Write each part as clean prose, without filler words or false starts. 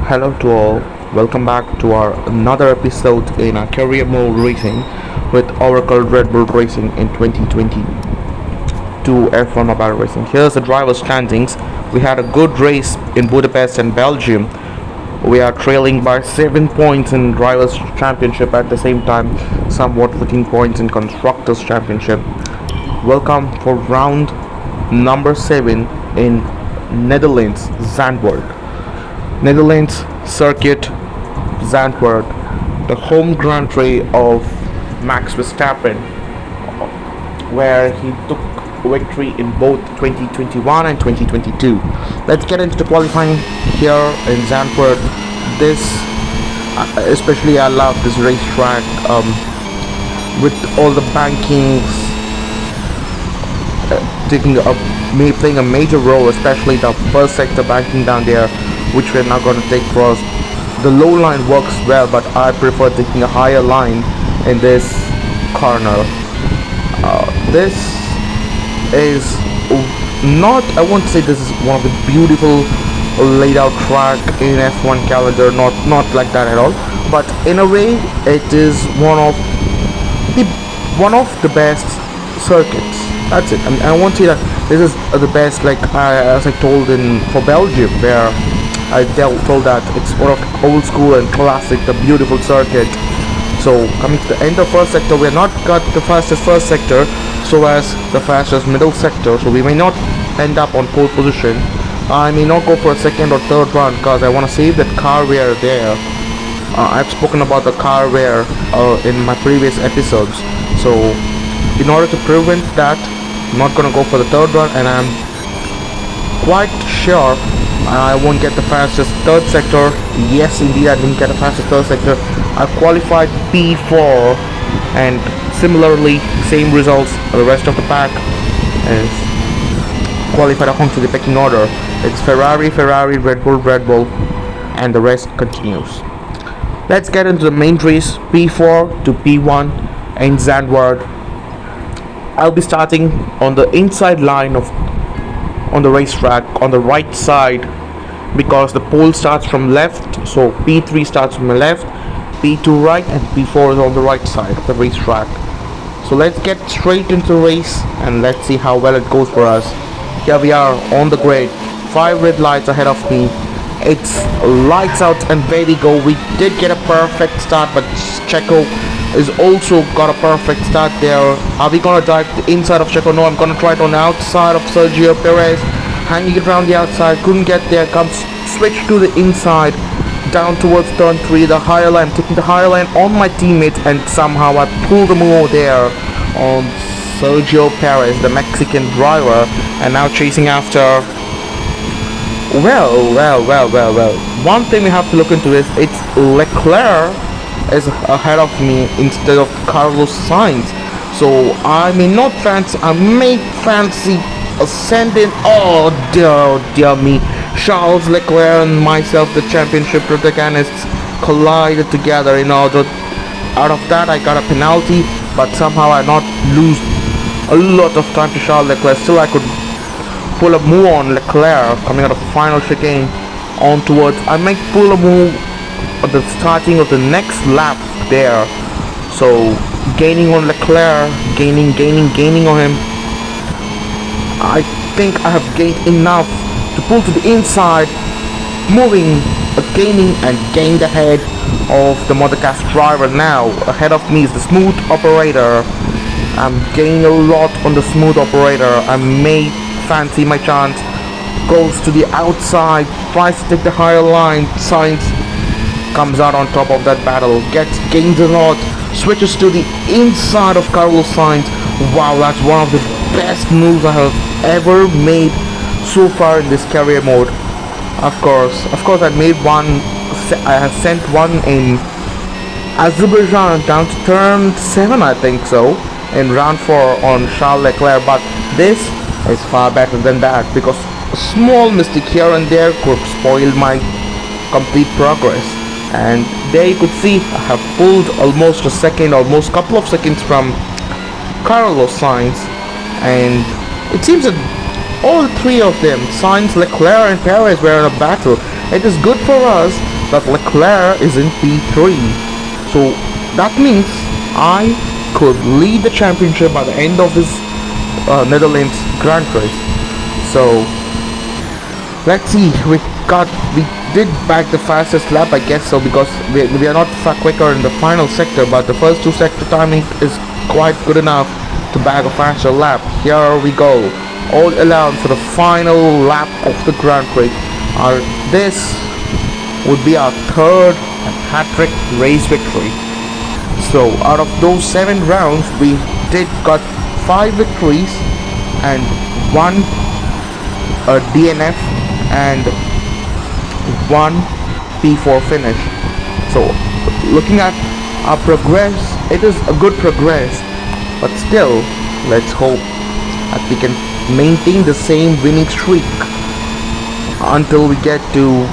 Hello to all. Welcome back to our another episode in our career mode racing with Oracle Red Bull Racing in 2022 F1 Mobile Racing. Here's the driver standings. We had a good race in Budapest and Belgium. We are trailing by 7 points in Drivers' Championship, at the same time somewhat 14 points in Constructors' Championship. Welcome for round number 7 in Netherlands, Zandvoort. Netherlands circuit, Zandvoort, the home Grand Prix of Max Verstappen, where he took victory in both 2021 and 2022. Let's get into the qualifying here in Zandvoort. This, especially I love this racetrack with all the bankings playing a major role, especially the first sector banking down there, which we're not going to take cross. The low line works well, but I prefer taking a higher line in this corner. This is not, I won't say this is one of the beautiful laid out track in F1 calendar, not like that at all, but in a way it is one of the best circuits. That's it. I won't say that this is the best, like as I told for Belgium, where I told that it's one of old school and classic, the beautiful circuit. So coming to the end of first sector, we have not got the fastest first sector, so as the fastest middle sector, so we may not end up on pole position. I may not go for a second or third run because I want to save that car wear there. I've spoken about the car wear in my previous episodes, so in order to prevent that, I'm not gonna go for the third run, and I'm quite sure I won't get the fastest third sector. Yes, indeed, I didn't get the fastest third sector. I've qualified P4, and similarly, same results. The rest of the pack is qualified according to the pecking order. It's Ferrari, Red Bull, and the rest continues. Let's get into the main race, P4 to P1 in Zandvoort. I'll be starting on the inside line on the racetrack, on the right side, because the pole starts from left, so P3 starts from the left, P2 right, and P4 is on the right side of the racetrack. So let's get straight into the race and let's see how well it goes for us. Here we are on the grid, 5 red lights ahead of me. It's lights out and there we go. We did get a perfect start, but Checo is also got a perfect start there. Are we gonna drive the inside of Checo? No, I'm gonna try it on the outside of Sergio Perez, hanging it around the outside, couldn't get there, comes switch to the inside, down towards turn 3, the higher line, taking the higher line on my teammate, and somehow I pulled the move there on Sergio Perez, the Mexican driver, and now chasing after. Well. One thing we have to look into is it's Leclerc is ahead of me instead of Carlos Sainz. So I may fancy ascending. Oh dear me. Charles Leclerc and myself, the championship protagonists, collided together. Out of that I got a penalty, but somehow I not lose a lot of time to Charles Leclerc. Still I could pull a move on Leclerc coming out of final chicane on towards. I might pull a move at the starting of the next lap there. So gaining on Leclerc, gaining on him. I think I have gained enough to pull to the inside, moving, gained ahead of the Motorcast driver. Now ahead of me is the smooth operator. I'm gaining a lot on the smooth operator. I may fancy my chance, goes to the outside, tries to take the higher line. Sainz comes out on top of that battle, gains a lot, switches to the inside of Carlos Sainz. Wow, that's one of the best moves I have ever made so far in this career mode. Of course I made one. I have sent one in Azerbaijan down to turn 7, I think so, in round 4 on Charles Leclerc, but this is far better than that, because a small mistake here and there could spoil my complete progress. And there you could see I have pulled almost couple of seconds from Carlos Sainz, and it seems that all three of them, Sainz, Leclerc and Perez, were in a battle. It is good for us that Leclerc is in P3. So that means I could lead the championship by the end of this Netherlands Grand Prix. So let's see. We did bag the fastest lap, I guess so, because we are not far quicker in the final sector, but the first two sector timing is quite good enough to bag a faster lap. Here we go. All allowed for the final lap of the Grand Prix. This would be our third hat-trick race victory. So out of those 7 rounds, we did got 5 victories and 1 DNF and 1 P4 finish. So looking at our progress, it is a good progress, but still let's hope that we can maintain the same winning streak until we get to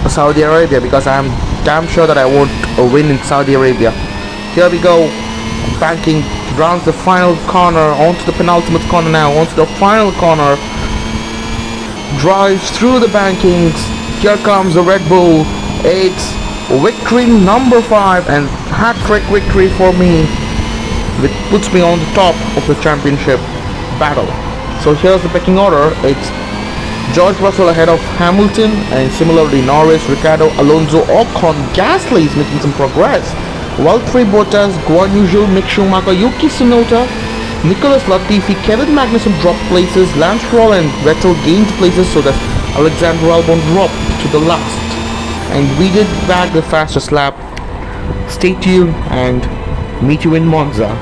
Saudi Arabia, because I am damn sure that I won't win in Saudi Arabia. Here we go, banking, rounds the final corner, onto the penultimate corner now, onto the final corner, drives through the bankings. Here comes the Red Bull. It's victory number 5 and hat-trick victory for me, which puts me on the top of the championship battle. So here's the pecking order. It's George Russell ahead of Hamilton, and similarly Norris, Ricciardo, Alonso, Ocon. Gasly is making some progress. Valtteri Bottas, Guan Yu Zhou, Mick Schumacher, Yuki Tsunoda, Nicholas Latifi, Kevin Magnussen dropped places. Lance Stroll and Vettel gained places, so that Alexander Albon dropped to the last. And we did bag the fastest lap. Stay tuned and meet you in Monza.